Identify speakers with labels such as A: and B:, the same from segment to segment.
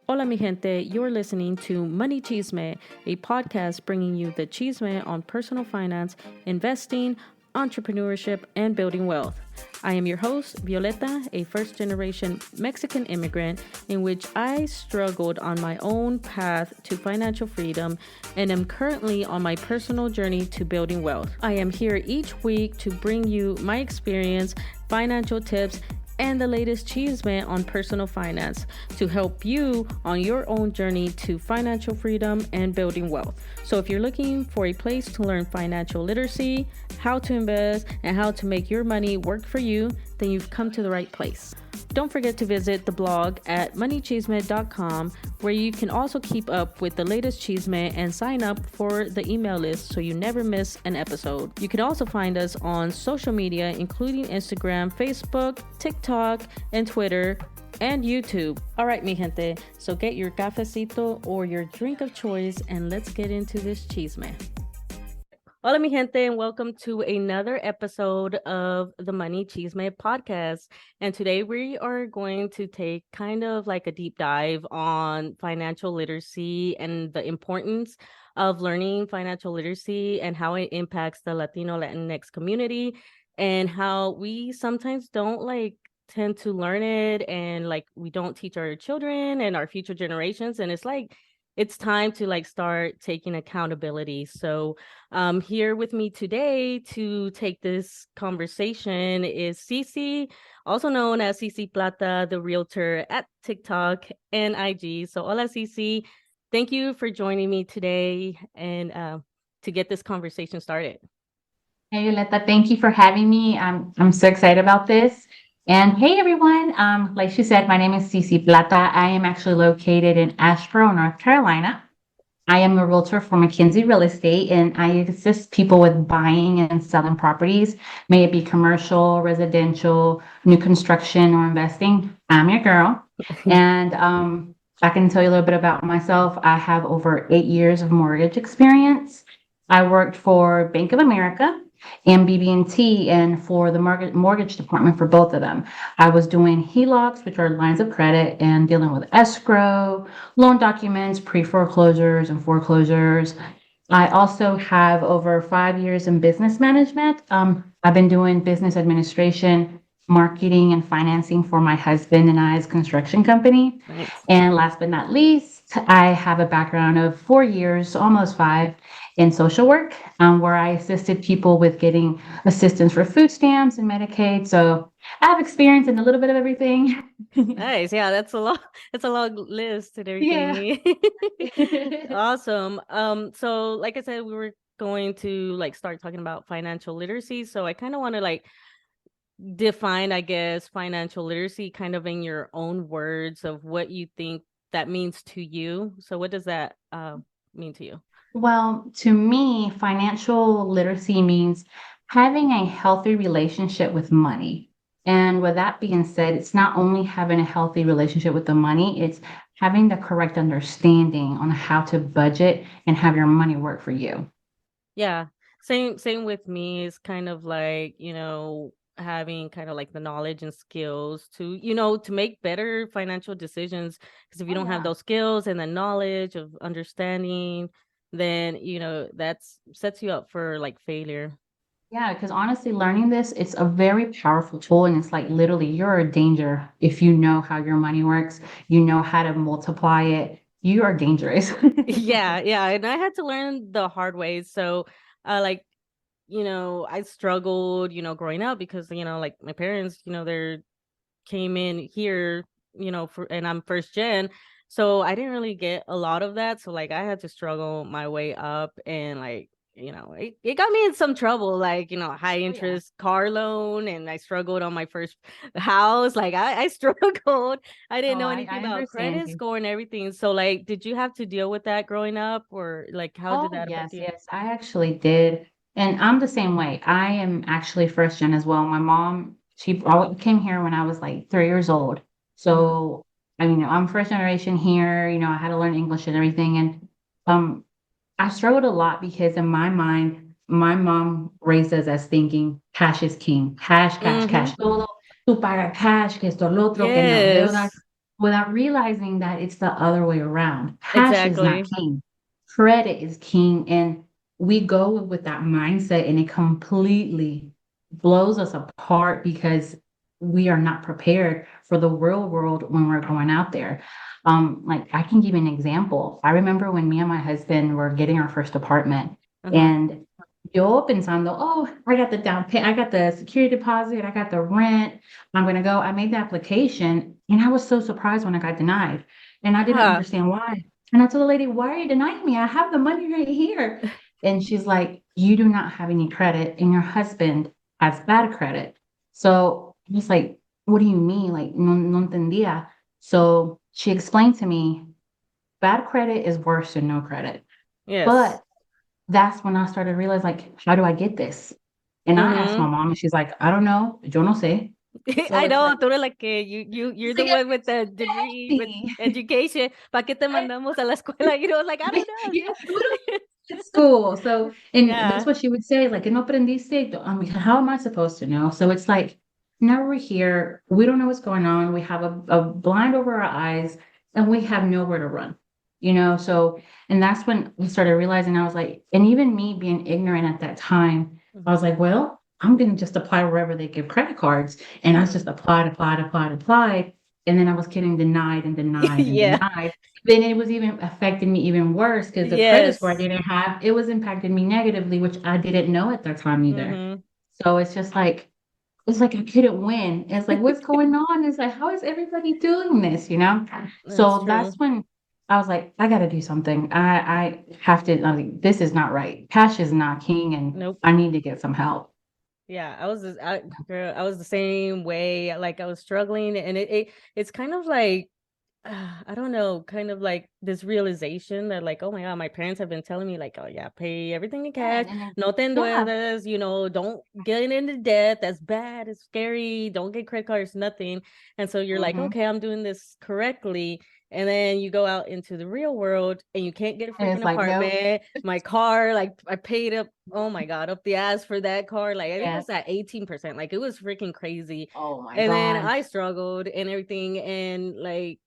A: Hola mi gente, you're listening to Money Chisme, a podcast bringing you the chisme on personal finance, investing, entrepreneurship, and building wealth. I am your host, Violeta, a first-generation Mexican immigrant in which I struggled on my own path to financial freedom and am currently on my personal journey to building wealth. I am here each week to bring you my experience, financial tips, and the latest chisme on personal finance to help you on your own journey to financial freedom and building wealth. So if you're looking for a place to learn financial literacy, how to invest, and how to make your money work for you, then you've come to the right place. Don't forget to visit the blog at moneychisme.com, where you can also keep up with the latest chisme and sign up for the email list so you never miss an episode. You can also find us on social media, including Instagram, Facebook, TikTok, and Twitter, and YouTube. All right, mi gente, so get your cafecito or your drink of choice and let's get into this chisme. Hola, mi gente, and welcome to another episode of the Money Chisme podcast. And today we are going to take kind of like a deep dive on financial literacy and the importance of learning financial literacy and how it impacts the Latino Latinx community and how we sometimes don't tend to learn it and we don't teach our children and our future generations. And it's time to start taking accountability. So here with me today to take this conversation is Cici, also known as Cici Plata, the realtor at TikTok and IG. So hola Cici, thank you for joining me today and to get this conversation started.
B: Hey, Violeta, thank you for having me. I'm so excited about this. And hey, everyone. Like she said, my name is Cici Plata. I am actually located in Asheboro, North Carolina. I am a realtor for McKinsey Real Estate, and I assist people with buying and selling properties, may it be commercial, residential, new construction, or investing. I'm your girl. And I can tell you a little bit about myself. I have over 8 years of mortgage experience. I worked for Bank of America and BB&T and for the mortgage department for both of them. I was doing HELOCs, which are lines of credit, and dealing with escrow, loan documents, pre-foreclosures and foreclosures. I also have over 5 years in business management. I've been doing business administration, marketing, and financing for my husband and I's construction company.
A: Nice.
B: And last but not least, I have a background of 4 years, almost five, in social work, where I assisted people with getting assistance for food stamps and Medicaid. So I have experience in a little bit of everything.
A: Nice. Yeah, that's a lot. That's a long list and
B: Yeah.
A: everything. Awesome. So like I said, we were going to start talking about financial literacy. So I kind of want to define, I guess, financial literacy kind of in your own words of what you think that means to you. So what does that mean to you?
B: Well, to me, financial literacy means having a healthy relationship with money. And with that being said, it's not only having a healthy relationship with the money, it's having the correct understanding on how to budget and have your money work for you.
A: Yeah. Same with me. Is kind of having kind of the knowledge and skills to, to make better financial decisions. Because if you
B: Oh,
A: don't have
B: yeah.
A: those skills and the knowledge of understanding, then, that's sets you up for failure.
B: Yeah, because honestly, learning this, it's a very powerful tool. And it's like literally, you're a danger if you know how your money works, you know how to multiply it. You are dangerous.
A: Yeah, yeah. And I had to learn the hard way. So I struggled, growing up because, my parents, they're came in here, and I'm first gen. So I didn't really get a lot of that. So I had to struggle my way up and it got me in some trouble, high
B: Oh, yeah.
A: interest car loan, and I struggled on my first house. I struggled. I didn't
B: Oh,
A: know
B: I
A: anything about
B: understand
A: credit
B: you.
A: score and everything. So did you have to deal with that growing up, or how did
B: Oh,
A: that affect
B: yes,
A: you?
B: yes, I actually did. And I'm the same way. I am actually first gen as well. My mom, she came here when I was like 3 years old.
A: Mhm.
B: So, I mean, I'm first generation here. I had to learn English and everything. And um, I struggled a lot because in my mind, my mom raised us as thinking cash is king. Cash, cash,
A: Mhm.
B: cash. Todo, tú pagas cash, que esto, lo otro, que no deudas.
A: Yes.
B: without realizing that it's the other way around. Cash is not
A: Exactly.
B: king. Credit is king. And we go with that mindset and it completely blows us apart because we are not prepared for the real world when we're going out there. Like I can give you an example. I remember when me and my husband were getting our first apartment
A: Uh-huh.
B: and yo pensando, oh, I got the down pay, I got the security deposit, I got the rent. I'm gonna go. I made the application and I was so surprised when I got denied. And I didn't
A: Huh.
B: understand why. And I told the lady, why are you denying me? I have the money right here. And she's like, you do not have any credit, and your husband has bad credit. So I was like, what do you mean? Like, no entendía. So she explained to me, bad credit is worse than no credit.
A: Yes.
B: But that's when I started to realize, like, how do I get this? And I asked my
A: Mm-hmm.
B: mom, and she's like, I don't know. Yo no sé. So
A: I
B: it's
A: know,
B: like,
A: tú eres like que you're
B: it's
A: the
B: like,
A: one with the degree with
B: exactly.
A: education. ¿Para qué te mandamos a la escuela? You know, like I don't know.
B: Yeah, what at school. So, and that's
A: Yeah.
B: what she would say, like, no aprendiste. I mean, how am I supposed to know? So it's like, now we're here. We don't know what's going on. We have a blind over our eyes and we have nowhere to run, So, and that's when we started realizing I was like, and even me being ignorant at that time, I was
A: Mm-hmm.
B: like, well, I'm going to just apply wherever they give credit cards. And I
A: Mm-hmm.
B: just applied. And then I was getting denied and denied and
A: Yeah.
B: denied. Then it was even affecting me even worse because the credit score I
A: Yes.
B: didn't have, it was impacting me negatively, which I didn't know at that time either.
A: Mm-hmm.
B: So it's like I couldn't win. It's like, what's going on? It's like, how is everybody doing this?
A: That's
B: So
A: true.
B: that's when I was like, I got to do something. I have to, I mean, this is not right. Cash is not king and
A: Nope.
B: I need to get some help.
A: Yeah, girl, I was the same way. Like I was struggling, and it's kind of like I don't know, kind of like this realization that like, oh my God, my parents have been telling me like, oh yeah, pay everything in
B: Yeah.
A: cash, no te
B: Yeah.
A: endeudes, don't get into debt. That's bad. It's scary. Don't get credit cards, nothing. And so you're like,
B: Hmm.
A: okay, I'm doing this correctly. And then you go out into the real world and you can't get a
B: And
A: freaking
B: it's like, no.
A: apartment. My car, like I paid up, oh my God, up the ass for that car. Like I think it
B: Yes.
A: was at 18%. Like it was freaking crazy.
B: Oh my
A: And then
B: gosh.
A: I struggled and everything. And like,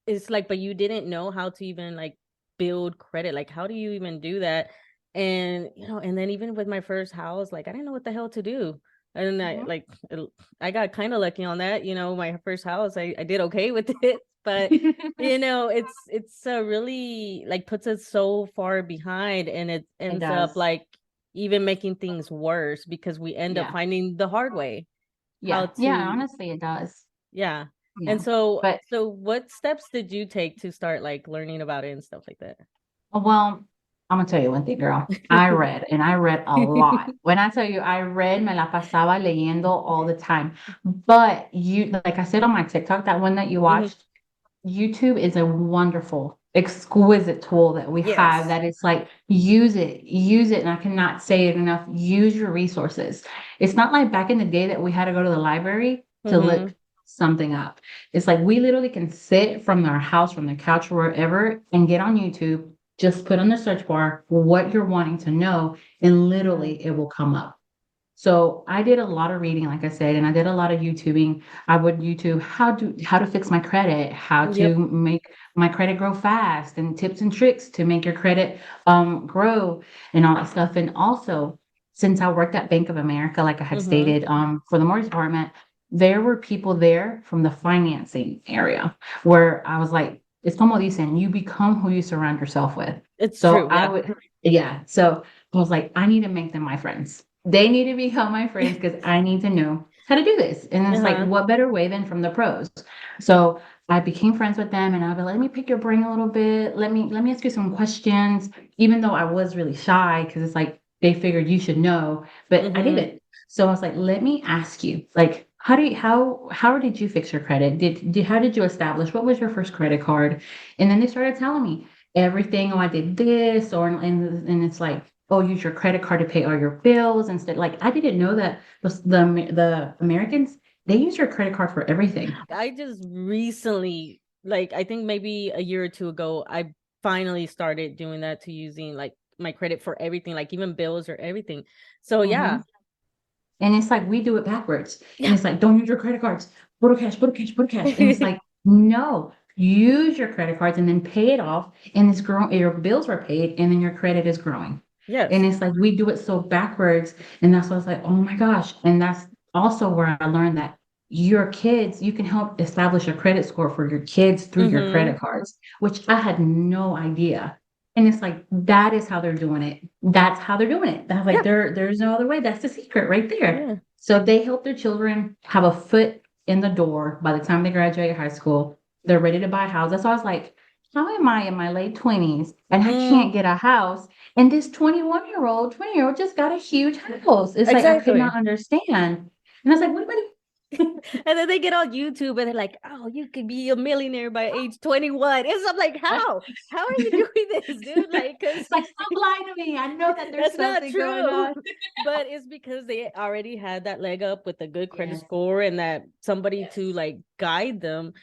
A: it's like, but you didn't know how to even like build credit. Like, how do you even do that? And and then even with my first house, like I didn't know what the hell to do. And I
B: Mhm.
A: like I got kind of lucky on that. My first house, I did okay with it. But it's really like puts us so far behind, and it
B: It
A: ends up
B: does.
A: like even making things worse because we end up
B: Yeah.
A: finding the hard way how
B: Yeah. Yeah.
A: to
B: Honestly, it does.
A: yeah. And
B: Yeah.
A: so
B: But
A: so what steps did you take to start like learning about it and stuff like that?
B: well, I'm gonna tell you one thing, girl. I read and I read a lot. When I tell you I read, me la pasaba leyendo all the time. But like I said on my TikTok, that one that you
A: Mhm.
B: watched, YouTube is a wonderful, exquisite tool that we have
A: Yes.
B: that it's like, use it. And I cannot say it enough. Use your resources. It's not like back in the day that we had to go to the library to look
A: Mhm.
B: something up. It's like we literally can sit from our house, from the couch, or wherever, and get on YouTube, just put on the search bar what you're wanting to know, and
A: Yeah.
B: literally it will come up. So I did a lot of reading, like I said, and I did a lot of YouTubing. I would YouTube how to fix my credit, how to
A: Yep.
B: make my credit grow fast, and tips and tricks to make your credit grow and all that stuff. And also, since I worked at Bank of America, like I had
A: Mhm.
B: stated, for the mortgage department, there were people there from the financing area where I was like, it's como dicen, you become who you surround yourself with.
A: It's
B: So
A: true.
B: I
A: Yeah.
B: would, yeah. So I was like, I need to make them my friends. They need to become my friends because I need to know how to do this. And it's like,
A: Uh-huh.
B: what better way than from the pros? So I became friends with them and I'll be like, let me pick your brain a little bit. Let me ask you some questions, even though I was really shy because it's like they figured you should know, but I
A: Mhm.
B: didn't. So I was like, let me ask you, like, how did you fix your credit? How did you establish what was your first credit card? And then they started telling me everything. Oh, I did this, and it's like, oh, use your credit card to pay all your bills instead. Like I didn't know that the Americans, they use your credit card for everything.
A: I just recently, like I think maybe a year or two ago, I finally started doing that to using like my credit for everything, like even bills or everything. So
B: Hmm.
A: yeah.
B: And it's like we do it backwards. And
A: Yeah.
B: it's like, don't use your credit cards. Put a cash, put a cash, put a cash. And it's like, No, use your credit cards and then pay it off, and it's growing. Your bills are paid, and then your credit is growing. And
A: Yes.
B: it's like we do it so backwards, and that's why it's like, oh my gosh. And that's also where I learned that your kids, you can help establish a credit score for your kids through your
A: Mm-hmm.
B: credit cards, which I had no idea. And it's like that is how they're doing it. That's how they're doing it. That's like
A: Yeah.
B: there's no other way. That's the secret right there.
A: Yeah.
B: So they help their children have a foot in the door by the time they graduate high school. They're ready to buy a house. That's why I was like, how am I in my late 20s and I
A: Mm,
B: can't get a house? And this 21-year-old, 20-year-old just got a huge house. It's like I could not
A: exactly.
B: understand. And I was like, what about
A: And then they get on YouTube and they're like, "Oh, you could be a millionaire by age 21." It's I'm like, how? How are you doing this, dude? Like, cause
B: it's like stop lying to me. I know that there's
A: that's not
B: something going
A: true.
B: on.
A: But it's because they already had that leg up with a good credit
B: Yes,
A: score and that somebody
B: yes.
A: to like guide them.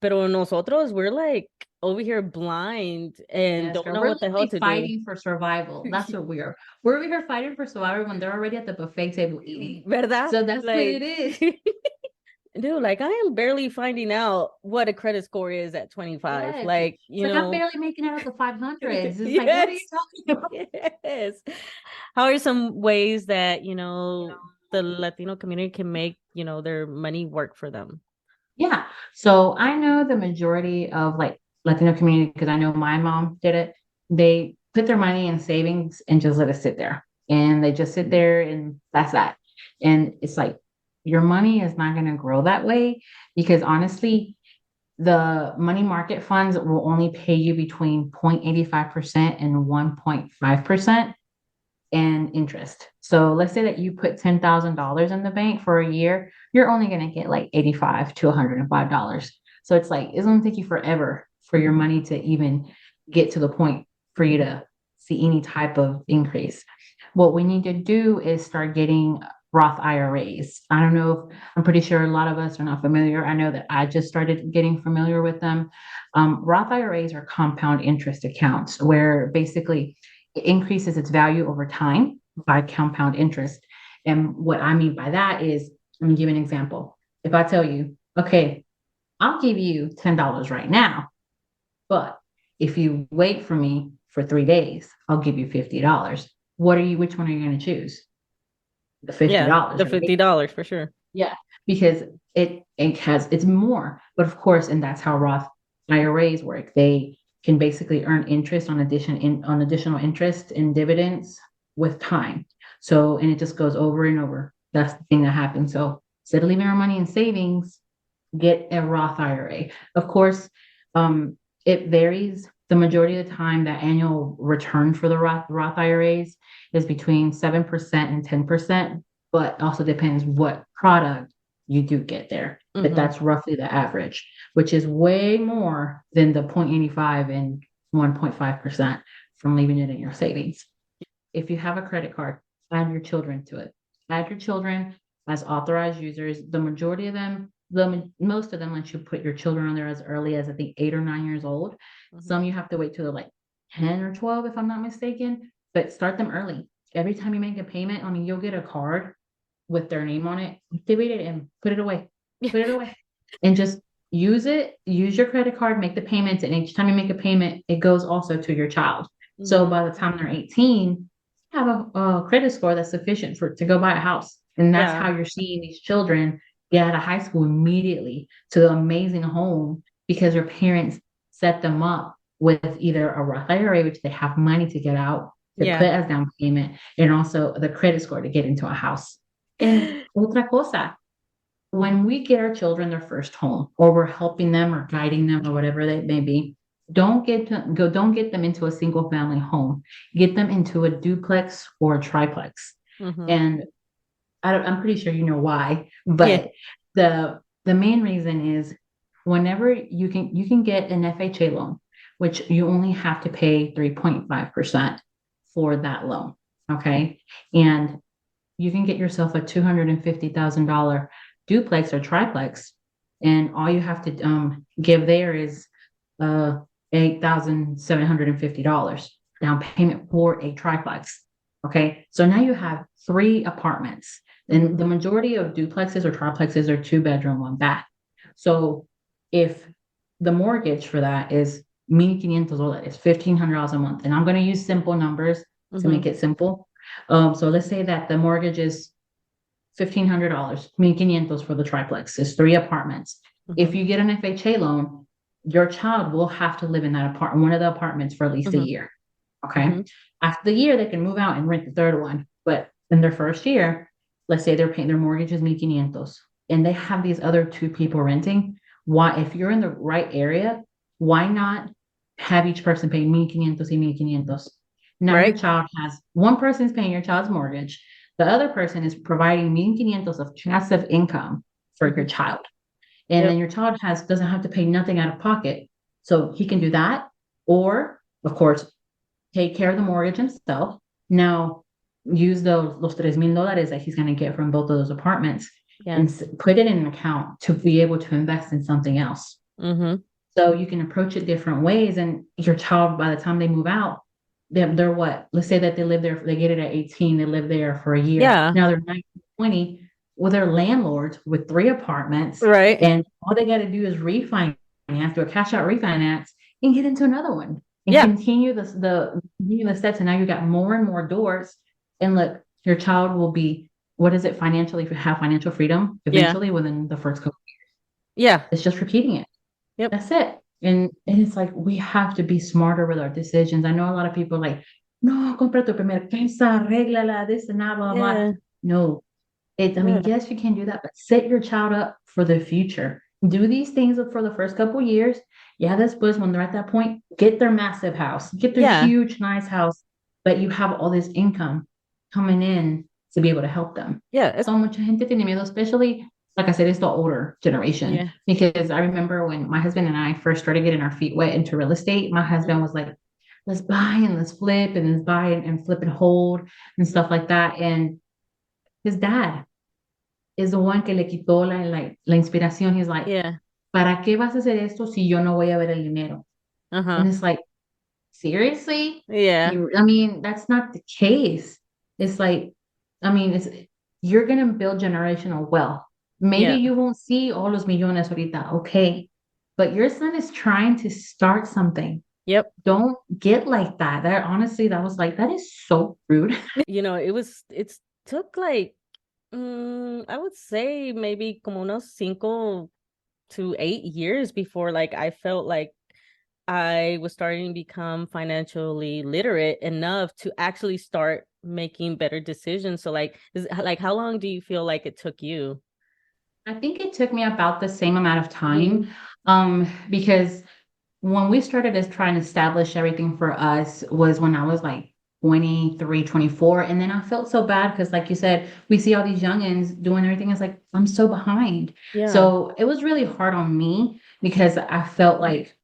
A: Pero nosotros, we're like over here blind and
B: Yes,
A: don't
B: girl.
A: know
B: We're
A: what the hell
B: literally
A: to do.
B: fighting for survival. That's what we are. We're over here fighting for survival when they're already at the buffet table eating.
A: ¿Verdad?
B: So that's what it
A: Like,
B: is.
A: dude, like I am barely finding out what a credit score is at 25.
B: Yes.
A: Like,
B: It's
A: you
B: like I'm
A: know,
B: barely making it out of the 500s. It's like, what are you
A: yes,
B: talking about?
A: yes. How are some ways that, the Latino community can make, their money work for them?
B: Yeah. So I know the majority of like Latino community, because I know my mom did it. They put their money in savings and just let it sit there. And they just sit there and that's that. And it's like your money is not going to grow that way because honestly, the money market funds will only pay you between 0.85% and 1.5% and interest. So let's say that you put $10,000 in the bank for a year, you're only going to get like 85 to $105. So it's like, it's going to take you forever for your money to even get to the point for you to see any type of increase. What we need to do is start getting Roth IRAs. I don't know if I'm pretty sure a lot of us are not familiar. I know that I just started getting familiar with them. Roth IRAs are compound interest accounts where basically it increases its value over time by compound interest. And what I mean by that is, let me give you an example. If I tell you, okay, I'll give you $10 right now, but if you wait for me for 3 days, I'll give you $50. Which one are you going to choose? The
A: Yeah,
B: $50,
A: the
B: right?
A: $50 for sure.
B: Yeah, because it's more, but of course, and that's how Roth IRAs work. They can basically earn interest on additional interest and dividends with time. So, and it just goes over and over. That's the thing that happens. So instead of leaving our money in savings, get a Roth IRA. Of course, it varies. The majority of the time, the annual return for the Roth IRAs is between 7% and 10%, but also depends what product you do get there. But
A: Mm-hmm.
B: that's roughly the average, which is way more than the 0.85 and 1.5% from leaving it in your savings. If you have a credit card, add your children to it. Add your children as authorized users. The majority of them, most of them let you put your children on there as early as I think 8 or 9 years old.
A: Mm-hmm.
B: Some you have to wait till they're like 10 or 12, if I'm not mistaken, but start them early. Every time you make a payment, I mean, you'll get a card with their name on it, activate it and put it away. Put it away. And just use it, use your credit card, make the payments, and each time you make a payment, it goes also to your child. So
A: Mm-hmm.
B: by the time they're 18, have a credit score that's sufficient to go buy a house. And that's
A: Yeah.
B: how you're seeing these children get out of high school immediately to the amazing home because their parents set them up with either a Roth IRA, which they have money to get out to put
A: Yeah.
B: as down payment, and also the credit score to get into a house. And otra cosa, when we get our children their first home, or we're helping them or guiding them or whatever they may be, don't get them into a single family home. Get them into a duplex or a triplex.
A: Mm-hmm.
B: And I'm pretty sure you know why,
A: Yeah.
B: but the main reason is whenever you can get an FHA loan, which you only have to pay 3.5% for that loan. Okay. And you can get yourself a $250,000 duplex or triplex, and all you have to give there is $8,750 down payment for a triplex. Okay, so now you have 3 apartments, and
A: Mm-hmm.
B: the majority of duplexes or triplexes are 2 bedroom, 1 bath. So if the mortgage for that is $1,500, $1,500 a month. And I'm going to use simple numbers to make it simple. So let's say that the mortgage is $1,500, $1,500 for the triplex. It's 3 apartments. If you get an FHA loan, your child will have to live in that one of the apartments for at least a year. Okay. After the year, they can move out and rent the third one. But in their first year, let's say they're paying their mortgage is $1,500 and they have these other 2 people renting. Why, if you're in the right area, why not have each person pay $1,500 y $1,500? Now your child has one person is paying your child's mortgage. The other person is providing $1,500 of passive income for your child. And then your child doesn't have to pay nothing out of pocket. So he can do that. Or, of course, take care of the mortgage himself. Now, use los $3,000 that he's going to get from both of those apartments and put it in an account to be able to invest in something else. So you can approach it different ways. And your child, by the time they move out, they're what? Let's say that they live there, they get it at 18, they live there for a year.
A: Yeah.
B: Now they're 19, 20. Well, they're landlords with 3 apartments.
A: Right.
B: And all they got to do is refinance, do a cash out refinance, and get into another one. And continue the steps. And now you got more and more doors. And look, your child will be, what is it, have financial freedom eventually within the first couple of years.
A: Yeah.
B: It's just repeating it.
A: Yep.
B: That's it. And it's like, we have to be smarter with our decisions. I know a lot of people are like, no, compra tu primera casa, arréglala, this and that, blah, blah. No, I mean, yes, you can do that, but set your child up for the future. Do these things for the first couple of years. Yeah, después, when they're at that point, get their massive house, get their huge, nice house, but you have all this income coming in to be able to help them.
A: Yeah.
B: So mucha gente tiene miedo, especially, like I said, it's the older generation. Yeah. Because I remember when my husband and I first started getting our feet wet into real estate, my husband was like, let's buy and let's flip and let's buy and flip and hold and stuff like that. And his dad is the one que le quitó la inspiración. He's like, ¿para qué vas a hacer esto si yo no voy a ver el dinero? And it's like, seriously?
A: Yeah.
B: I mean, that's not the case. It's like, I mean, you're going to build generational wealth. Maybe you won't see all los millones ahorita, okay, but your son is trying to start something.
A: Yep.
B: Don't get like that. Honestly, that was like, that is so rude.
A: It took like, I would say maybe como unos 5 to 8 years before like I felt like I was starting to become financially literate enough to actually start making better decisions. So like, how long do you feel like it took you?
B: I think it took me about the same amount of time, because when we started as trying to establish everything for us was when I was like 23, 24. And then I felt so bad because, like you said, we see all these youngins doing everything. It's like, I'm so behind. Yeah. So it was really hard on me because I felt like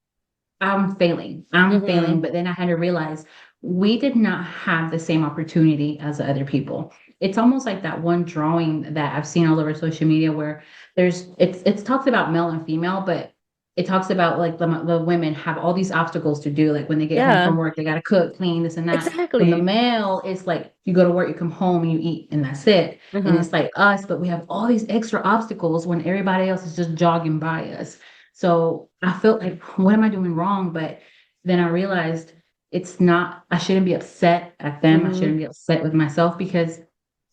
B: I'm failing. But then I had to realize we did not have the same opportunity as the other people. It's almost like that one drawing that I've seen all over social media where it's talks about male and female, but it talks about like the women have all these obstacles to do. Like when they get home from work, they got to cook, clean, this and that.
A: Exactly.
B: When the male, it's like you go to work, you come home and you eat and that's it. And it's like us, but we have all these extra obstacles when everybody else is just jogging by us. So I felt like, what am I doing wrong? But then I realized I shouldn't be upset at them. I shouldn't be upset with myself because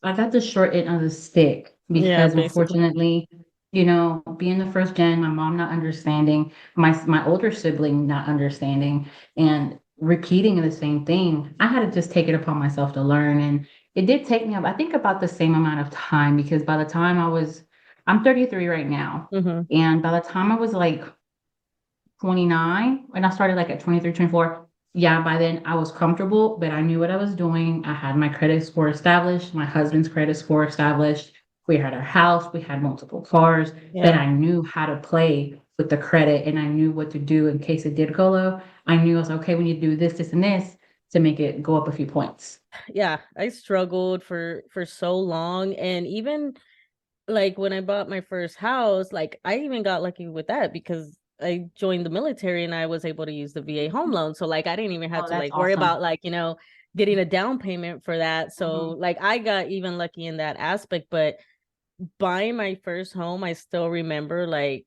B: I got the short end of the stick because unfortunately, being the first gen, my mom not understanding, my older sibling not understanding, and repeating the same thing, I had to just take it upon myself to learn. And it did take me, I think, about the same amount of time because by the time I'm 33 right now. And by the time I was like 29, and I started like at 23, 24, by then I was comfortable, but I knew what I was doing. I had my credit score established, my husband's credit score established. We had our house, we had multiple cars, that I knew how to play with the credit and I knew what to do in case it did go low. I knew I was okay, we need to do this, this, and this to make it go up a few points.
A: Yeah, I struggled for so long. And even like when I bought my first house, like I even got lucky with that because I joined the military and I was able to use the VA home loan. So like I didn't even have to like worry about like, getting a down payment for that. So like I got even lucky in that aspect, but buying my first home, I still remember like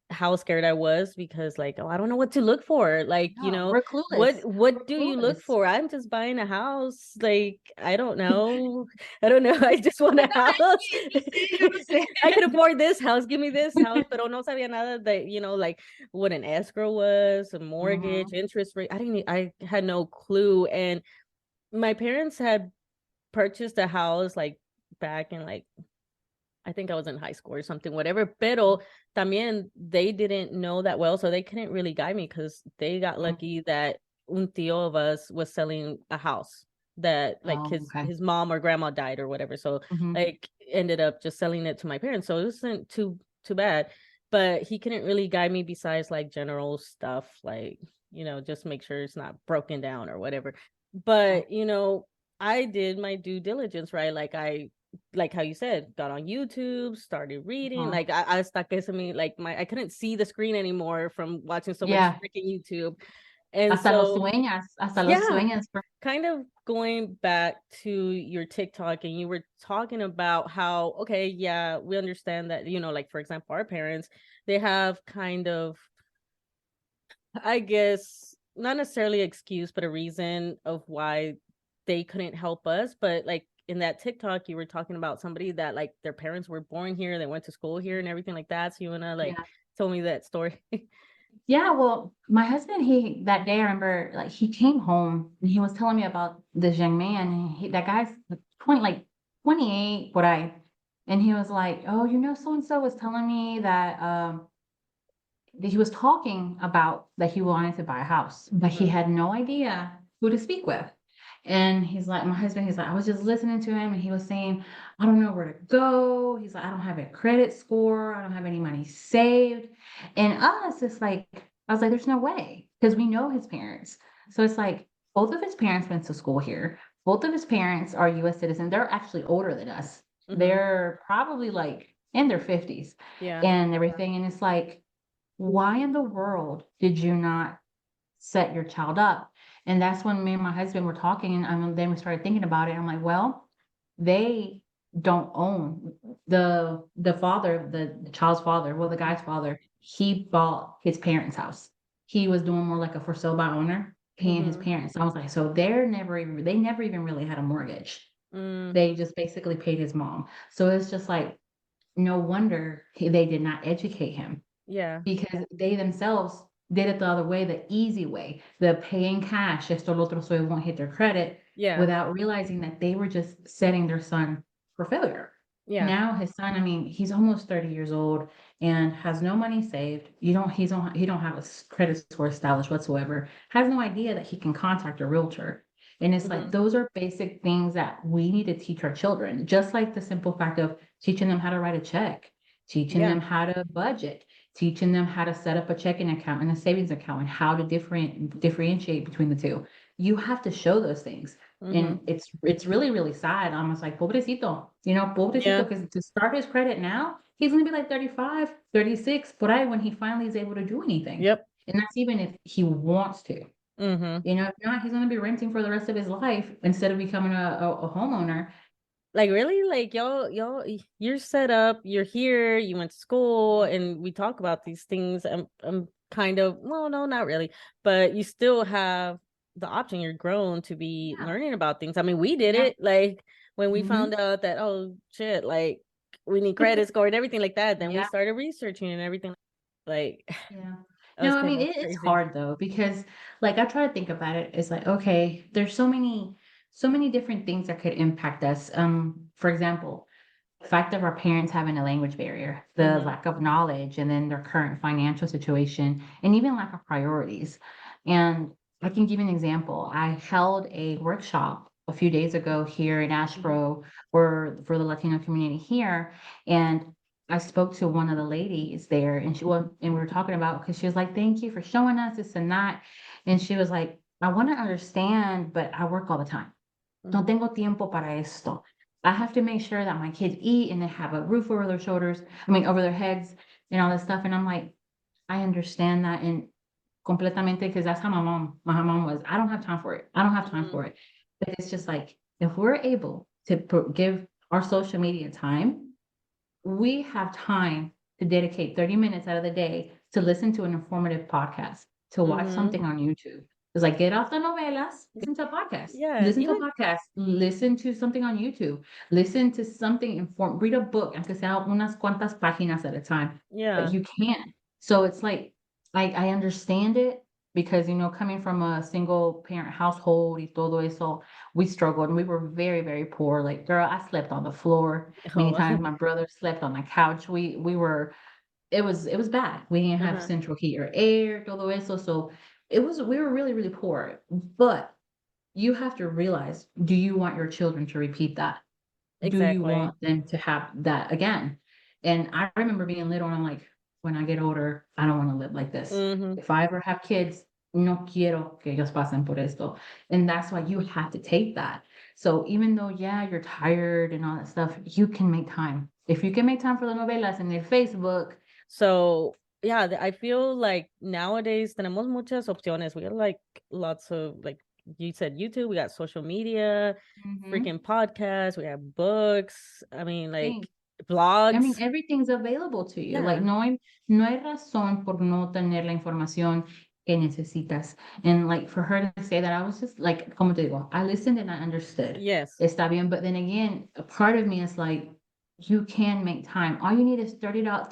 A: how scared I was because like, oh, I don't know what to look for. Like,
B: No, we're clueless. We're
A: what do you look
B: clueless.
A: for? I'm just buying a house. Like, I don't know. I don't know. I just want a house. I can afford this house. Give me this house. Pero no sabía nada that, like what an escrow was, a mortgage,
B: Mhm.
A: interest rate. I had no clue. And my parents had purchased a house like back in like I think I was in high school or something, whatever. Pero también they didn't know that well, so they couldn't really guide me because they got
B: Mhm.
A: lucky that un tío of us was selling a house that like
B: Oh, okay.
A: his mom or grandma died or whatever. So
B: Mhm.
A: like ended up just selling it to my parents. So it wasn't too bad. But he couldn't really guide me besides like general stuff, like, just make sure it's not broken down or whatever.
B: Yeah.
A: But I did my due diligence, right? Like how you said, got on YouTube, started reading.
B: Mhm.
A: Like I stuck this in me, like I couldn't see the screen anymore from watching so much
B: Yeah.
A: freaking YouTube. And
B: Hasta los
A: so
B: sueñas, hasta los
A: yeah,
B: sueñas.
A: kind of going back to your TikTok, and you were talking about how, okay, yeah, we understand that, like for example, our parents, they have kind of, I guess, not necessarily excuse, but a reason of why they couldn't help us. But like in that TikTok, you were talking about somebody that like their parents were born here, they went to school here and everything like that. So you wanna like
B: Yeah.
A: tell me that story?
B: Yeah, well, my husband, he that day I remember like he came home and he was telling me about this young man. And that guy's 28, what I and he was like, oh, so and so was telling me that he was talking about that he wanted to buy a house, but he
A: Mhm.
B: had no idea who to speak with. And my husband, he's like, I was just listening to him and he was saying, I don't know where to go. He's like, I don't have a credit score. I don't have any money saved. And us, it's like, I was like, there's no way because we know his parents. So it's like both of his parents went to school here. Both of his parents are US citizens. They're actually older than us.
A: Mhm.
B: They're probably like in their 50s
A: Yeah.
B: and everything. And it's like, why in the world did you not set your child up? And that's when me and my husband were talking, and then we started thinking about it. I'm like, well, they don't own the father, the child's father, well, the guy's father, he bought his parents' house. He was doing more like a for sale by owner, paying his
A: Mhm.
B: parents. So I was like, so they never even really had a mortgage.
A: Mm.
B: They just basically paid his mom. So it's just like, no wonder they did not educate him
A: Yeah.
B: because they themselves did it the other way, the easy way, the paying cash, esto lo otro, so it won't hit their credit,
A: Yeah.
B: without realizing that they were just setting their son for failure.
A: Yeah.
B: Now his son, I mean, he's almost 30 years old and has no money saved. He don't have a credit score established whatsoever. Has no idea that he can contact a realtor. And it's like
A: Mhm.
B: those are basic things that we need to teach our children, just like the simple fact of teaching them how to write a check, teaching
A: Yeah.
B: them how to budget, teaching them how to set up a checking account and a savings account and how to differentiate between the two. You have to show those things. And
A: Mhm.
B: it's really, really sad. I'm just like, pobrecito, pobrecito,
A: Yeah.
B: because to start his credit now, he's gonna be like 35, 36, but when he finally is able to do anything.
A: Yep.
B: And that's even if he wants to.
A: Mhm.
B: If not, he's gonna be renting for the rest of his life instead of becoming a homeowner.
A: Like really, like you're set up, you're here, you went to school, and we talk about these things. I'm kind of, well, no, not really, but you still have the option. You're grown to be
B: Yeah,
A: learning about things. I mean, we did
B: yeah.
A: it like when we
B: Hmm.
A: found out that, oh shit, like we need credit score and everything like that, then we
B: Yeah.
A: started researching and everything. Like
B: Yeah.
A: that was
B: No, I
A: kind
B: mean,
A: of
B: it's
A: crazy.
B: hard though, because like I try to think about it, it's like, okay, there's so many different things that could impact us. For example, the fact of our parents having a language barrier, the
A: Mm-hmm.
B: lack of knowledge, and then their current financial situation, and even lack of priorities. And I can give you an example. I held a workshop a few days ago here in Asheboro for the Latino community here, and I spoke to one of the ladies there, and we were talking about because she was like, "Thank you for showing us this and that," and she was like, "I want to understand, but I work all the time. No
A: Mm-hmm.
B: tengo tiempo para esto. I have to make sure that my kids eat and they have a roof over their shoulders, I mean, over their heads and all this stuff." And I'm like, I understand that and completamente because that's how my mom was. I don't have time for it. I don't have time
A: Mm-hmm.
B: for it. But it's just like, if we're able to give our social media time, we have time to dedicate 30 minutes out of the day to listen to an informative podcast, to watch something on YouTube. It's like get off the novelas, listen to a podcast,
A: Yeah,
B: listen to a
A: even
B: podcast, listen to something on YouTube, listen to something read a book, aunque sea unas cuantas páginas at a time, but
A: yeah.
B: you can. So it's like I understand it because, coming from a single parent household y todo eso, we struggled and we were very, very poor. Like, girl, I slept on the floor. Many
A: Oh,
B: times my brother slept on the couch. We were it was bad. We didn't have
A: uh-huh.
B: central heat or air, todo eso. So we were really, really poor. But you have to realize, do you want your children to repeat that? Do you
A: Exactly.
B: want them to have that again? And I remember being little and I'm like, when I get older, I don't want to live like this.
A: Mm-hmm.
B: If I ever have kids, no quiero que ellos pasen por esto. And that's why you have to take that. So even though, yeah, you're tired and all that stuff, you can make time. If you can make time for the novelas and the Facebook.
A: So yeah, I feel like nowadays tenemos muchas opciones. We got like lots of like you said YouTube, we got social media,
B: Mhm.
A: freaking podcasts, we have books. I mean like
B: Sí. I mean,
A: blogs.
B: everything's available to you. Like,
A: Yeah.
B: no hay razón por no tener la información que necesitas. And like for her to say that, I was just like, como te digo, I listened and I understood.
A: Yes.
B: Está bien, but then again, a part of me is like, you can make time. All you need is $30,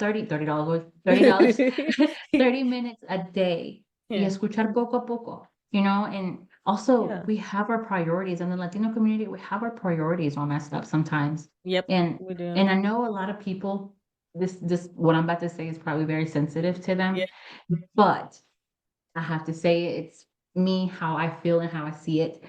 B: $30 minutes a day. Y
A: Yeah.
B: escuchar poco a poco, and also
A: Yeah.
B: we have our priorities in the Latino community. We have our priorities all messed up sometimes.
A: Yep,
B: And
A: we do.
B: and I know a lot of people, this what I'm about to say is probably very sensitive to them,
A: Yeah.
B: but I have to say it's me, how I feel and how I see it.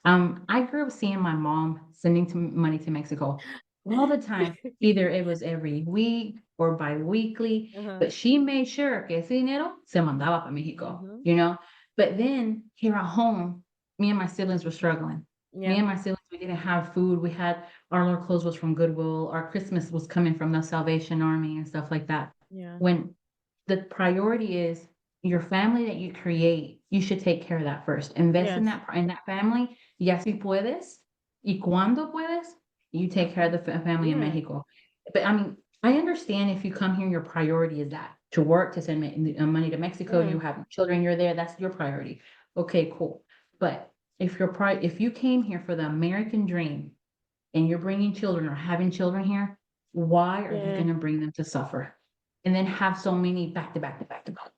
B: I grew up seeing my mom sending money to Mexico all the time. Either it was every week or bi-weekly,
A: Uh-huh.
B: but she made sure que ese dinero se mandaba para Mexico,
A: Mm-hmm.
B: But then here at home, me and my siblings were struggling. Me
A: Yeah.
B: and my siblings, we didn't have food. We had our clothes was from Goodwill. Our Christmas was coming from the Salvation Army and stuff like that.
A: Yeah.
B: When the priority is your family that you create, you should take care of that first. Invest in
A: Yes.
B: that family. Y así puedes. Y cuando puedes, you take care of the family in
A: Yeah.
B: Mexico. But I mean, I understand if you come here, your priority is that to work, to send money to Mexico,
A: Mm.
B: you have children, you're there, that's your priority. Okay, cool. But if you came here for the American dream and you're bringing children or having children here, why are you
A: Yeah.
B: going to bring them to suffer? And then have so many back to back to back to back.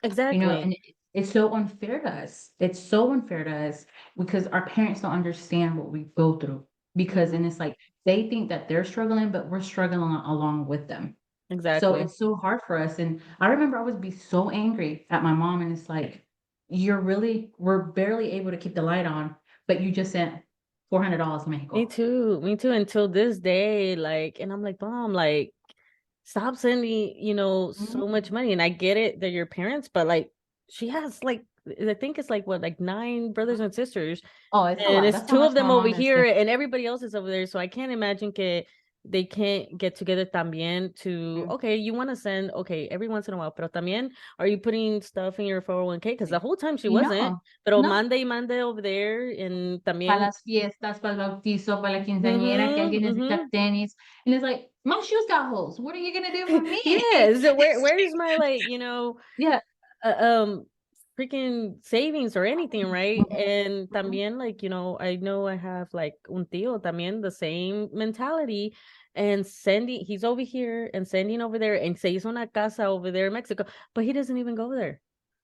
A: Exactly.
B: And it's so unfair to us. It's so unfair to us because our parents don't understand what we go through. Because,
A: Mm-hmm.
B: and it's like they think that they're struggling, but we're struggling along with them. So
A: Exactly.
B: it's so hard for us. And I remember I would be so angry at my mom, and it's like, we're barely able to keep the light on, but you just sent $400 to
A: Me
B: Mexico.
A: too. Me too. Until this day, like, and I'm like, Mom, like, stop sending, so
B: Mhm.
A: much money. And I get it, they're your parents, but like, she has like, I think it's like what, like 9 brothers and sisters,
B: Oh, it's a
A: and
B: lot.
A: it's
B: That's how
A: two of
B: much my
A: them over
B: mom is.
A: here, and everybody else is over there. So I can't imagine que they can't get together también to,
B: Mm,
A: okay, you want to send, okay, every once in a while, pero también, are you putting stuff in your 401k? Because the whole time she wasn't,
B: no,
A: pero
B: no.
A: mande y mande over there, and
B: Para
A: también,
B: las fiestas, para el bautizo, para la quinceañera, que
A: mm-hmm,
B: alguien necesita
A: mm-hmm.
B: tenis. And it's like, my shoes got holes. What are you gonna do for me?
A: Yes, where's my like,
B: Yeah.
A: uh, um freaking savings or anything, right?
B: Mhm,
A: And
B: mhm.
A: también like, I know I have like un tío también the same mentality, and sending he's over here and sending over there, and se hizo una casa over there in Mexico, but he doesn't even go there.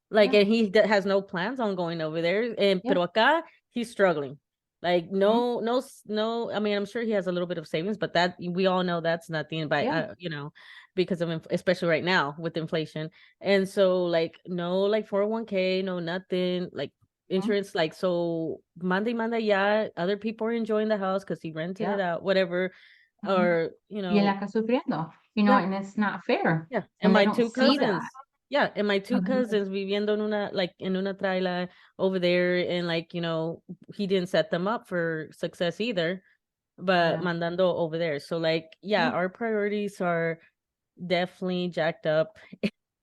A: Like,
B: Yeah,
A: and he has no plans on going over there. And
B: yeah.
A: pero acá he's struggling. Like
B: Mhm.
A: no. I mean, I'm sure he has a little bit of savings, but that we all know that's nothing. But
B: Yeah.
A: because of especially right now with inflation, and so like no, like 401k, no nothing, like
B: Mhm.
A: insurance. Like so, Monday, yeah, other people are enjoying the house because he rented it
B: Yeah.
A: out, whatever,
B: Mhm.
A: or
B: Y él acá sufriendo,
A: yeah,
B: and it's not fair.
A: yeah, and
B: And they
A: my
B: don't
A: two
B: see that.
A: cousins. Yeah, and my two cousins viviendo en una traila over there, and like, he didn't set them up for success either, but
B: Yeah.
A: mandando over there. So like, yeah,
B: Yeah.
A: our priorities are definitely jacked up.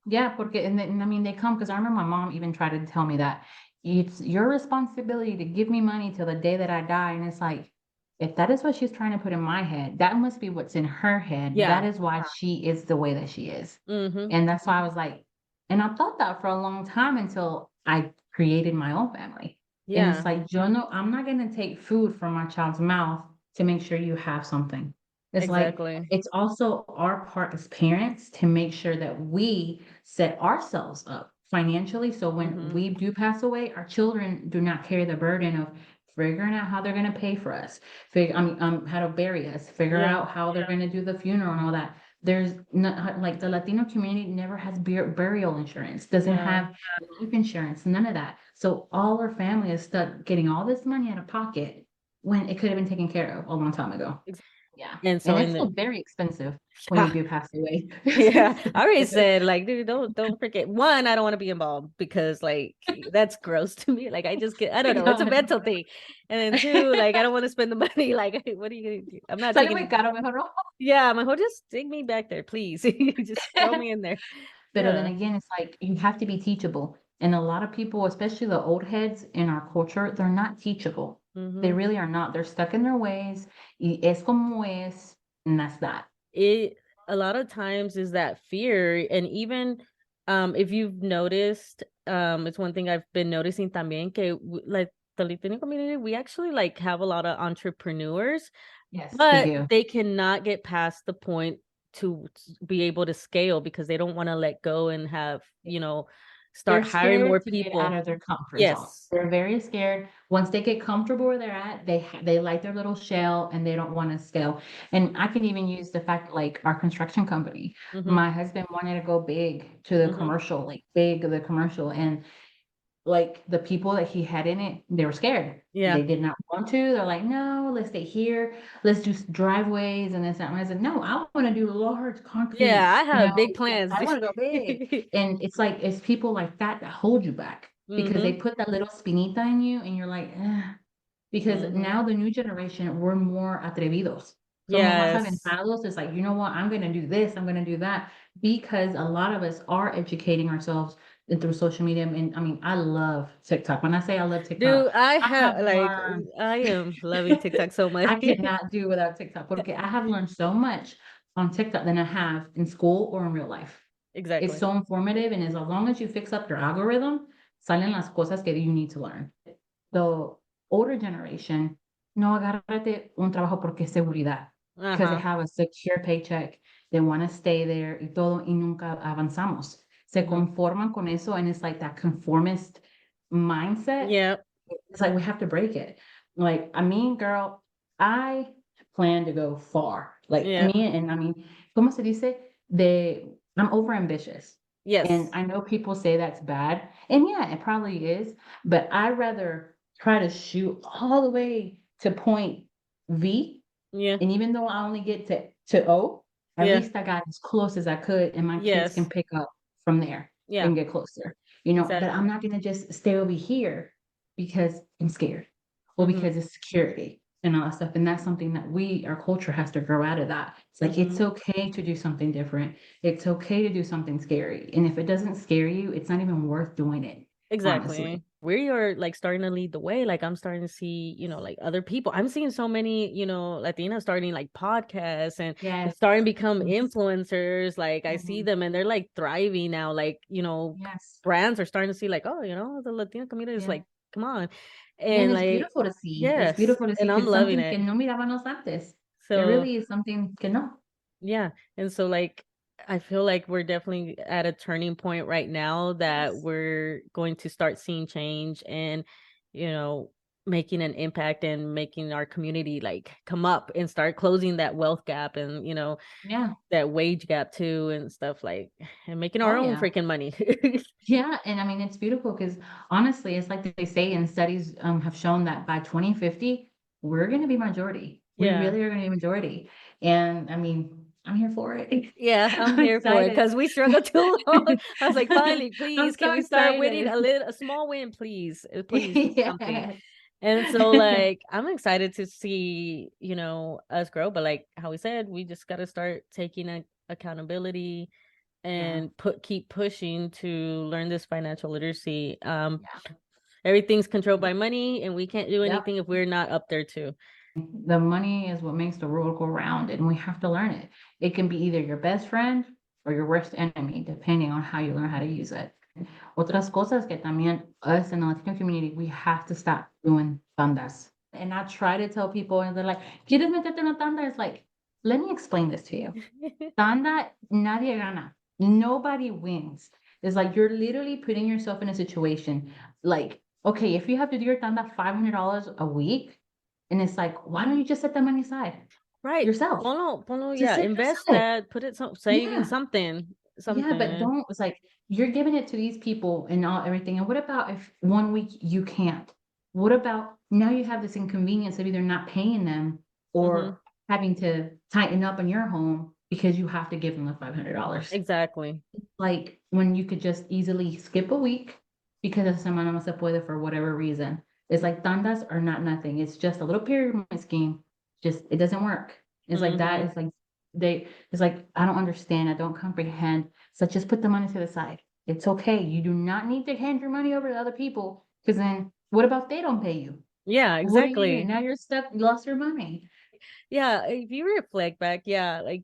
B: Yeah, porque and I mean they come because I remember my mom even tried to tell me that it's your responsibility to give me money till the day that I die. And it's like, if that is what she's trying to put in my head, that must be what's in her head. That
A: Yeah.
B: is why she is the way that she is.
A: Mm-hmm.
B: And that's why I was like, And I thought that for a long time until I created my own family. And it's
A: Yeah,
B: like, I'm not going to take food from my child's mouth to make sure you have something. It's like,
A: exactly.
B: it's also our part as parents to make sure that we set ourselves up financially. So when
A: Mm-hmm.
B: we do pass away, our children do not carry the burden of figuring out how they're going to pay for us, how to bury us, figure
A: Yeah.
B: out how they're going to do the funeral and all that. There's not like the Latino community never has burial insurance, doesn't
A: Yeah.
B: have life insurance, none of that. So all our family is stuck getting all this money out of pocket when it could have been taken care of a long time ago. Yeah.
A: And
B: And
A: so
B: it's
A: in the
B: still very expensive when you do pass away.
A: yeah, I already said like, dude, don't forget. One, I don't want to be involved because like that's gross to me. Like I just get, I don't know, it's a
B: God.
A: mental thing. And then two, like I don't want to spend the money. Like, what are you gonna do? I'm not
B: Sale muy
A: taking.
B: caro, mejor no.
A: Yeah, my whole just take me back there, please. Just throw me in there.
B: But then
A: Yeah.
B: again, it's like you have to be teachable. And a lot of people, especially the old heads in our culture, they're not teachable. They
A: Mm-hmm.
B: really are not. They're stuck in their ways. Y es como es, and that's that.
A: It a lot of times is that fear, and even if you've noticed, it's one thing I've been noticing también que like the Latino community, we actually like have a lot of entrepreneurs,
B: Yes, we
A: but
B: do.
A: they cannot get past the point to be able to scale because they don't want to let go and have,
B: They're
A: start hiring more
B: scared to get out
A: people.
B: of their comfort zone.
A: Yes.
B: They're very scared. Once they get comfortable where they're at, they like their little shell and they don't want to scale. And I can even use the fact like our construction company.
A: Mm-hmm.
B: My husband wanted to go big to the
A: Mm-hmm.
B: commercial, like big the commercial, and like the people that he had in it, they were scared.
A: Yeah.
B: They did not want to. They're like, no, let's stay here. Let's do driveways and this, that. And I said, no, I want to do large
A: Yeah,
B: concrete,
A: I have big
B: like,
A: plans.
B: I want to go big. And it's like, it's people like that that hold you back because they
A: Mm-hmm.
B: put that little spinita in you and you're like, because
A: Mm-hmm.
B: now the new generation, we're more atrevidos. Somos más
A: Yes.
B: aventados. It's like, you know what? I'm going to do this. I'm going to do that because a lot of us are educating ourselves through social media. And I mean, I love TikTok. When I say I love TikTok,
A: Dude, I
B: I have
A: have like
B: learned,
A: I am loving TikTok so much.
B: I cannot do without TikTok. Porque I have learned so much on TikTok than I have in school or in real life. It's
A: Exactly.
B: so informative. And as long as you fix up your algorithm, salen las cosas que you need to learn. The older generation, no agárrate un trabajo porque es seguridad. Because they
A: Uh-huh.
B: have a secure paycheck. They want to stay there y todo, y nunca avanzamos. Se
A: Hmm.
B: conforman con eso, and it's like that conformist mindset.
A: Yeah.
B: It's like we have to break it. Like, I mean, girl, I plan to go far. Like,
A: Yeah.
B: I mean, ¿cómo se dice? I'm over ambitious. And
A: Yes.
B: I know people say that's bad. And yeah, it probably is. But I'd rather try to shoot all the way to point V.
A: Yeah.
B: And even though I only get to O, at
A: Yeah.
B: least I got as close as I could. And my kids can
A: Yes.
B: pick up from there
A: Yeah.
B: and get closer. But I'm
A: Exactly.
B: not going to just stay over here because I'm scared or
A: Mm-hmm.
B: because it's security and all that stuff. And that's something that our culture has to grow out of that. It's like,
A: Mm-hmm.
B: it's okay to do something different. It's okay to do something scary. And if it doesn't scare you, it's not even worth doing it, honestly.
A: Exactly. We are like starting to lead the way. Like I'm starting to see, like other people. I'm seeing so many, Latinas starting like podcasts and
B: Yes.
A: starting to become
B: Yes.
A: influencers. Like I see
B: Mhm.
A: them and they're like thriving now. Like,
B: Yes.
A: brands are starting to see like, oh, the Latino community is
B: Yeah.
A: like, come on.
B: Yeah, and
A: And
B: it's
A: like,
B: beautiful to see. It's
A: yes.
B: beautiful to see
A: And I'm
B: because
A: loving
B: something que
A: it.
B: no mirábamos antes. It
A: So
B: really is something que no.
A: yeah. And so like I feel like we're definitely at a turning point right now that
B: Yes.
A: we're going to start seeing change and, you know, making an impact and making our community like come up and start closing that wealth gap and,
B: Yeah.
A: that wage gap too and stuff like and making
B: Oh,
A: our own
B: yeah.
A: freaking money.
B: Yeah, and I mean, it's beautiful because honestly, it's like they say, and studies have shown that by 2050, we're going to be majority. We
A: Yeah.
B: really are going to be majority. And I mean, I'm here for it.
A: Yeah, I'm
B: I'm
A: here for it
B: excited.
A: because we struggled too long. I was like, finally,
B: I'm
A: please, can
B: so
A: we start winning
B: excited.
A: a small win, please? Please, something.
B: Yes.
A: And so like I'm excited to see, us grow, but like how we said, we just got to start taking accountability
B: Yeah.
A: and keep pushing to learn this financial literacy.
B: Yeah.
A: Everything's controlled by money and we can't do
B: Yep.
A: anything if we're not up there too.
B: The money is what makes the world go round, and we have to learn it. It can be either your best friend or your worst enemy, depending on how you learn how to use it. Otras cosas que también us in the Latino community, we have to stop doing tandas. And I try to tell people, and they're like, ¿Quieres meterte en una tanda? It's like, let me explain this to you. Tanda, nadie gana. Nobody wins. It's like you're literally putting yourself in a situation like, okay, if you have to do your tanda $500 a week, and it's like, why don't you just set that money aside
A: Right.
B: yourself?
A: Ponlo,
B: Just
A: yeah.
B: set it
A: Invest
B: aside.
A: that, put it saving
B: Yeah.
A: something.
B: Yeah, but
A: Yeah.
B: don't, it's like you're giving it to these people and all everything. And what about if one week you can't? What about now you have this inconvenience of either not paying them
A: Mm-hmm.
B: or having to tighten up in your home because you have to give them the $500?
A: Exactly.
B: Like when you could just easily skip a week because esa semana no se puede for whatever reason. It's like tandas are not nothing. It's just a little pyramid scheme. Just it doesn't work. It's like that.
A: Mm-hmm.
B: It's like it's like I don't understand. I don't comprehend. So just put the money to the side. It's okay. You do not need to hand your money over to other people because then what about they don't pay you?
A: Yeah,
B: What are you doing?
A: exactly.
B: Now you're stuck, you lost your money.
A: Yeah, if you reflect back, yeah, like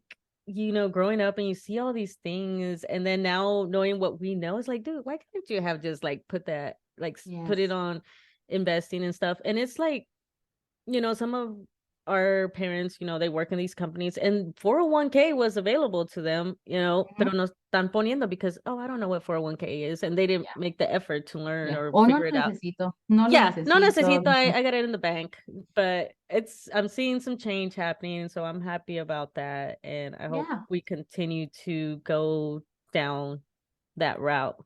A: growing up and you see all these things, and then now knowing what we know, it's like, dude, why couldn't you have just like put that, like put it
B: Yes.
A: on investing and stuff? And it's like, some of our parents, they work in these companies and 401k was available to them, pero
B: Mhm.
A: no están poniendo because, oh, I don't know what 401k is. And they didn't
B: Yeah.
A: make the effort to learn
B: Yeah.
A: or
B: O no
A: figure
B: lo
A: it out.
B: necesito. No lo
A: Yeah, no
B: necesito.
A: necesito. I got it in the bank, but I'm seeing some change happening. So I'm happy about that. And I hope
B: Yeah.
A: we continue to go down that route.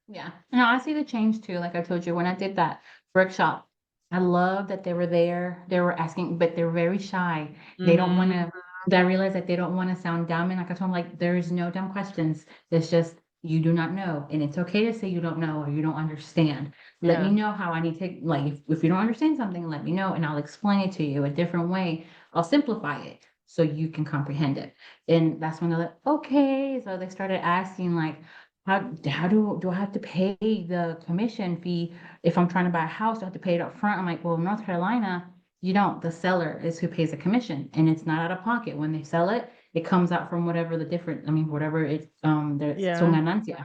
B: Yeah. No, I see the change too. Like I told you, when I did that workshop, I love that they were there. They were asking, but they're very shy. They don't want
A: Mm-hmm.
B: to, I realize that they don't want to sound dumb. And like I told them, like, there is no dumb questions. It's just, you do not know. And it's okay to say you don't know or you don't understand. Let me
A: Yeah.
B: know how I need to, like, if you don't understand something, let me know and I'll explain it to you a different way. I'll simplify it so you can comprehend it. And that's when they're like, okay. So they started asking, like, how do I have to pay the commission fee if I'm trying to buy a house? Do I have to pay it up front? I'm like, well, in North Carolina, you don't. The seller is who pays the commission, and it's not out of pocket. When they sell it, it comes out from whatever the different, I mean, whatever it's there's son
A: Yeah.
B: ganancia.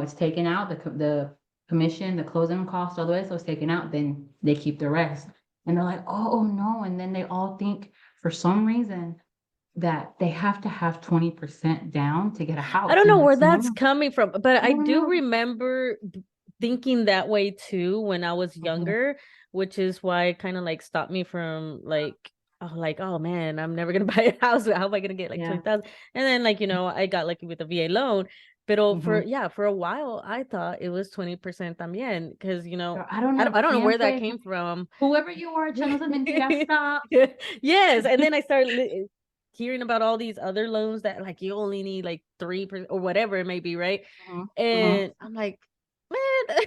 B: It's taken out, the commission, the closing cost, all the way, so it's taken out, then they keep the rest. And they're like, oh no, and then they all think for some reason that they have to have 20% down to get a
A: I
B: house,
A: don't
B: and
A: know where
B: that's
A: that's
B: not.
A: coming from, but
B: I
A: I
B: don't
A: do
B: know.
A: remember thinking that way too when I was
B: Mhm.
A: younger, which is why it kind of like stopped me from oh man, I'm never gonna buy a house. How am I gonna get like
B: Yeah.
A: 20,000? And then I got lucky with the VA loan. But
B: Mhm.
A: for a while I thought it was 20% también because
B: Girl, I don't know
A: I don't know
B: quién
A: where that
B: fue,
A: came from.
B: whoever you are, echando mentiras, stop.
A: Yes, and then I started hearing about all these other loans that like you only need like 3% or whatever it may be, right?
B: Mhm, mhm.
A: And I'm like, man,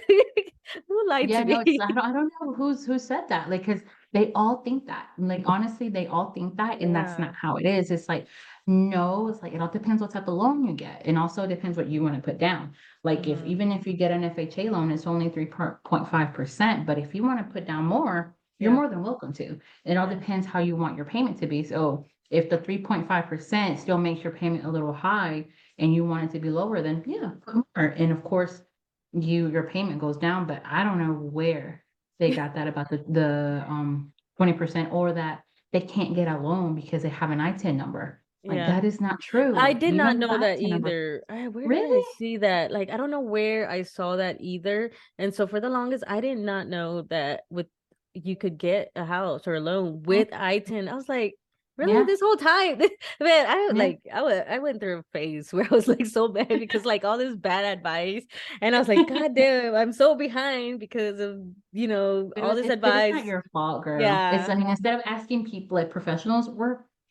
A: who lied
B: Yeah,
A: to
B: no,
A: me?
B: I don't know who said that. Like, because they all think that. Like, honestly, they all think that, and that's
A: Yeah.
B: not how it is. It's like, no, it's like it all depends what type of loan you get, and also depends what you want to put down. Like, if
A: Hmm.
B: even if you get an FHA loan, it's only 3.5%. But if you want to put down more, you're
A: Yeah.
B: more than welcome to. It all
A: Yeah.
B: depends how you want your payment to be. So if the 3.5% still makes your payment a little high, and you want it to be lower, then yeah, put more. And of course your payment goes down, but I don't know where they got that about the 20% or that they can't get a loan because they have an ITIN number. Like
A: Yeah.
B: that is not
A: I
B: true.
A: did
B: You
A: not
B: don't need
A: know
B: an
A: that
B: ITIN number.
A: either. Where did I
B: Really?
A: see that? Like, I don't know where I saw that either. And so for the longest, I did not know that with you could get a house or a loan
B: Mhm.
A: with I-10. I was like, really
B: Yeah,
A: this whole time? Man,
B: yeah.
A: I went through a phase where I was like so mad because like all this bad advice. And I was like, God damn, I'm so behind because of, all this
B: But it's not
A: advice.
B: your fault, girl. It's,
A: Yeah.
B: I mean, instead of asking people like professionals,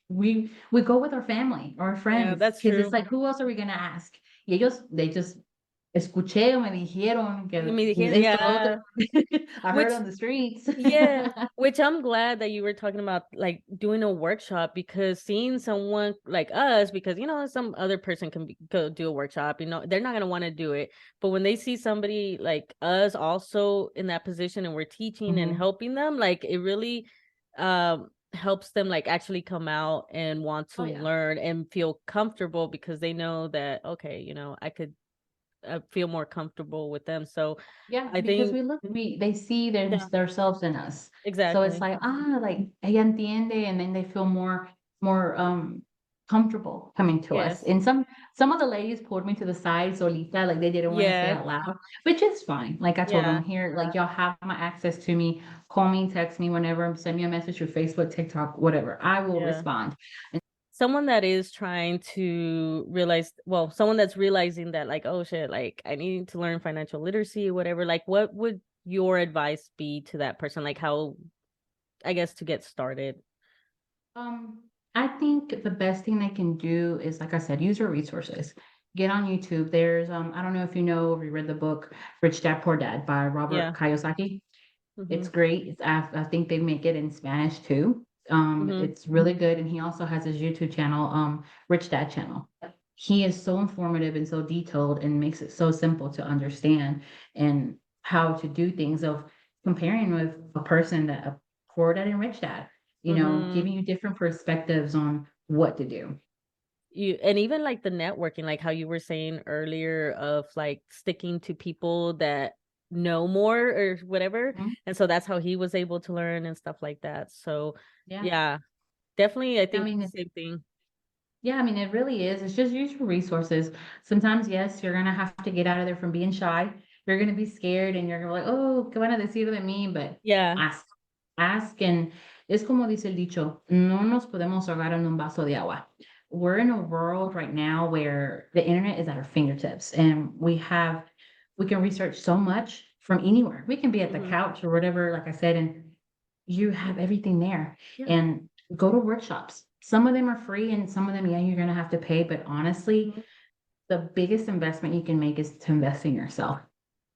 B: we go with our family or our
A: Yeah,
B: friends
A: that's
B: because it's
A: true.
B: like, who else are we gonna ask? Y ellos, they just escuché o me dijeron
A: Y
B: que
A: me dijeron,
B: esto, lo otro.
A: yeah.
B: I heard
A: Which
B: on the streets.
A: Yeah, which I'm glad that you were talking about like doing a workshop because seeing someone like us, because some other person can go do a workshop, they're not gonna want to do it. But when they see somebody like us also in that position and we're teaching and
B: Mhm.
A: helping them, like it really helps them like actually come out and want to
B: Oh yeah.
A: learn and feel comfortable because they know that, okay, I could feel more comfortable with them. So
B: Yeah,
A: I
B: because
A: think,
B: they see
A: yeah,
B: themselves in us. So it's
A: exactly.
B: like, like ella entiende, and then they feel more comfortable coming to us.
A: Yes.
B: And some of the ladies pulled me to the side solita, like they didn't want to say
A: Yeah.
B: out loud, which is fine. Like I told them
A: Yeah.
B: here, like y'all have my access to me. Call me, text me whenever, send me a message through Facebook, TikTok, whatever. I will
A: Yeah.
B: respond.
A: Someone that is trying to realize, well, someone that's realizing that, like, oh shit, like I need to learn financial literacy or whatever, like what would your advice be to that person? Like how, I guess, to get started.
B: Um, I think the best thing they can do is, like I said, use your resources. Get on YouTube. There's, I don't know if you know or you read the book Rich Dad Poor Dad by Robert
A: Yeah.
B: Kiyosaki.
A: Mm-hmm.
B: It's great. I think they make it in Spanish too.
A: Mm-hmm.
B: It's really good, and he also has his YouTube channel, Rich Dad channel. He is so informative and so detailed and makes it so simple to understand and how to do things of comparing with a person that a poor dad and rich dad,
A: Mm-hmm.
B: giving you different perspectives on what to do.
A: You, and even like the networking, like how you were saying earlier, of like sticking to people that know more or whatever.
B: Mhm.
A: And so that's how he was able to learn and stuff like that. So
B: Yeah.
A: yeah, definitely I
B: I
A: think
B: mean,
A: same thing.
B: yeah, I mean, it really is. It's just use your resources. Sometimes, yes, you're gonna have to get out of there from being shy. You're gonna be scared and you're gonna be like, oh, ¿qué van a decir de mí? But
A: Yeah.
B: ask, ask, and es como dice el dicho, no nos podemos ahogar en un vaso de agua. We're in a world right now where the internet is at our fingertips, and we can research so much from anywhere. We can be at the
A: Mm-hmm.
B: couch or whatever, like I said, and you have everything there.
A: Yeah.
B: And go to workshops. Some of them are free and some of them, yeah, you're gonna have to pay. But honestly,
A: Mhm.
B: the biggest investment you can make is to invest in yourself.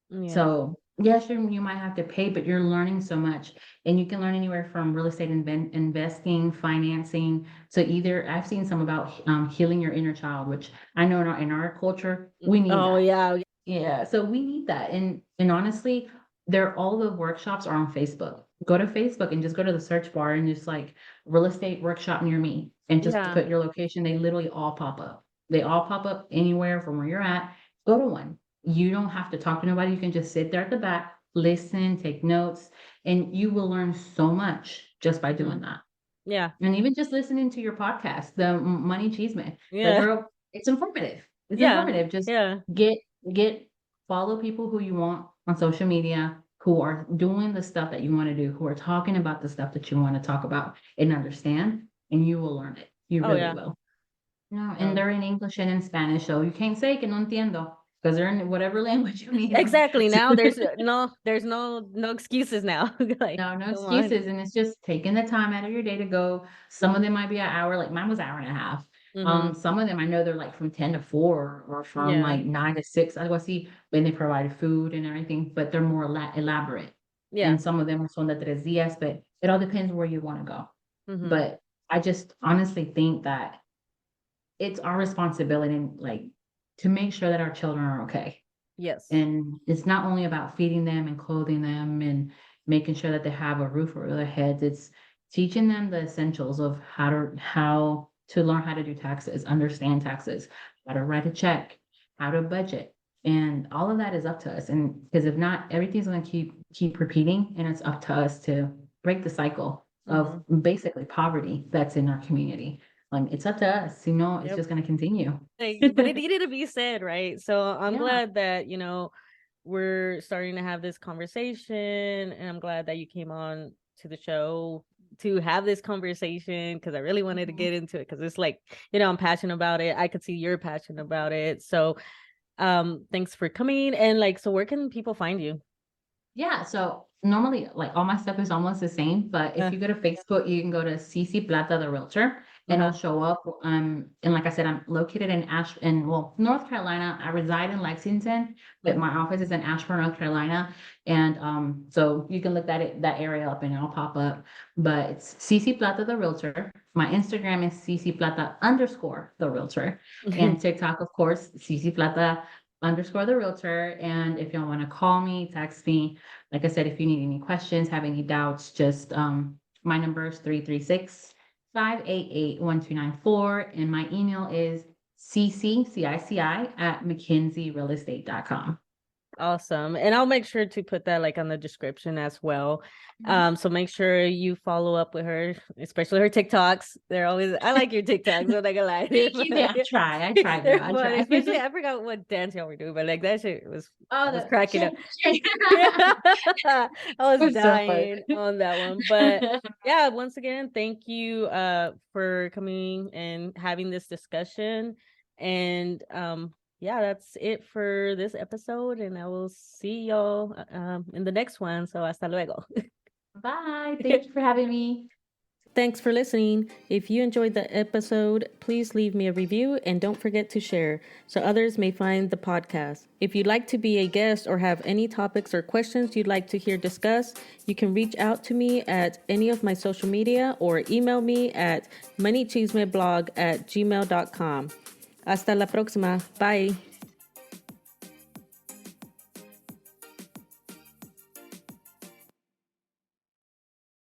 A: Yeah.
B: So yes, you might have to pay, but you're learning so much. And you can learn anywhere from real estate investing, financing. So either I've seen some about healing your inner child, which I know in our culture, we need
A: Oh
B: that.
A: yeah.
B: Yeah, so we need that. And honestly, all the workshops are on Facebook. Go to Facebook and just go to the search bar and just like real estate workshop near me and just to
A: Yeah.
B: put your location. They literally all pop up. They all pop up anywhere from where you're at. Go to one. You don't have to talk to nobody. You can just sit there at the back, listen, take notes, and you will learn so much just by
A: Hmm.
B: doing that.
A: Yeah.
B: And even just listening to your podcast, the Money Cheeseman, like
A: Yeah.
B: girl, it's informative. It's
A: Yeah.
B: informative. Just
A: Yeah.
B: get get follow people who you want on social media who are doing the stuff that you want to do, who are talking about the stuff that you want to talk about and understand, and you will learn it. You
A: Oh
B: really
A: yeah.
B: will. No, and
A: No.
B: they're in English and in Spanish, so you can't say que no entiendo because they're in whatever language you need them.
A: Exactly. Now there's no excuses now. Like,
B: No, no
A: come on.
B: excuses, and it's just taking the time out of your day to go. Some of them might be an hour, like mine was an hour and a half.
A: Mm-hmm.
B: Some of them I know they're like from 10 to 4 or from
A: Yeah.
B: like 9 to 6. I go see when they provide food and everything, but they're more elaborate.
A: Yeah.
B: And some of them are son de 3 días, but it all depends where you want to go.
A: Mm-hmm.
B: But I just honestly think that it's our responsibility, like, to make sure that our children are okay.
A: Yes.
B: And it's not only about feeding them and clothing them and making sure that they have a roof over their heads. It's teaching them the essentials of how to learn how to do taxes, understand taxes, how to write a check, how to budget. And all of that is up to us. And because if not, everything's gonna keep repeating, and it's up to us to break the cycle of
A: Mm-hmm.
B: basically poverty that's in our community. It's up to us, it's
A: Yep.
B: just gonna continue.
A: Like, but it needed to be said, right? So I'm
B: Yeah.
A: glad that, we're starting to have this conversation, and I'm glad that you came on to the show to have this conversation because I really wanted to
B: Mhm.
A: get into it because it's like, I'm passionate about it. I could see you're passionate about it. So thanks for coming. And like, so where can people find you?
B: Yeah, so normally, like, all my stuff is almost the same, but if
A: Uh,
B: you go to Facebook, you can go to Cici Plata the Realtor, and it'll
A: uh-huh.
B: show up. And like I said, I'm located well, North Carolina. I reside in Lexington, but
A: Mhm.
B: my office is in Ashburn, North Carolina. And so you can look that area up and it'll pop up. But it's Cici Plata the Realtor. My Instagram is Cici Plata underscore the Realtor. And TikTok, of course, Cici Plata underscore the Realtor. And if y'all want to call me, text me, like I said, if you need any questions, have any doubts, just My number is 336-588-1294. And my email is cici at mckenzierealestate.com.
A: Awesome. And I'll make sure to put that like on the description as well. So make sure you follow up with her, especially her TikToks. They're always, I like your TikToks, I'm not gonna lie.
B: I try.
A: They're fun. Especially, I forgot what dance y'all were doing, but like that shit was, I was cracking up. I was dying on that one. But yeah, once again, thank you for coming and having this discussion. And yeah, that's it for this episode, and I will see y'all in the next one. So hasta luego.
B: Bye. Thank you for having me.
A: Thanks for listening. If you enjoyed the episode, please leave me a review and don't forget to share so others may find the podcast. If you'd like to be a guest or have any topics or questions you'd like to hear discussed, you can reach out to me at any of my social media or email me at moneychismeblog@gmail.com. Hasta la próxima. Bye.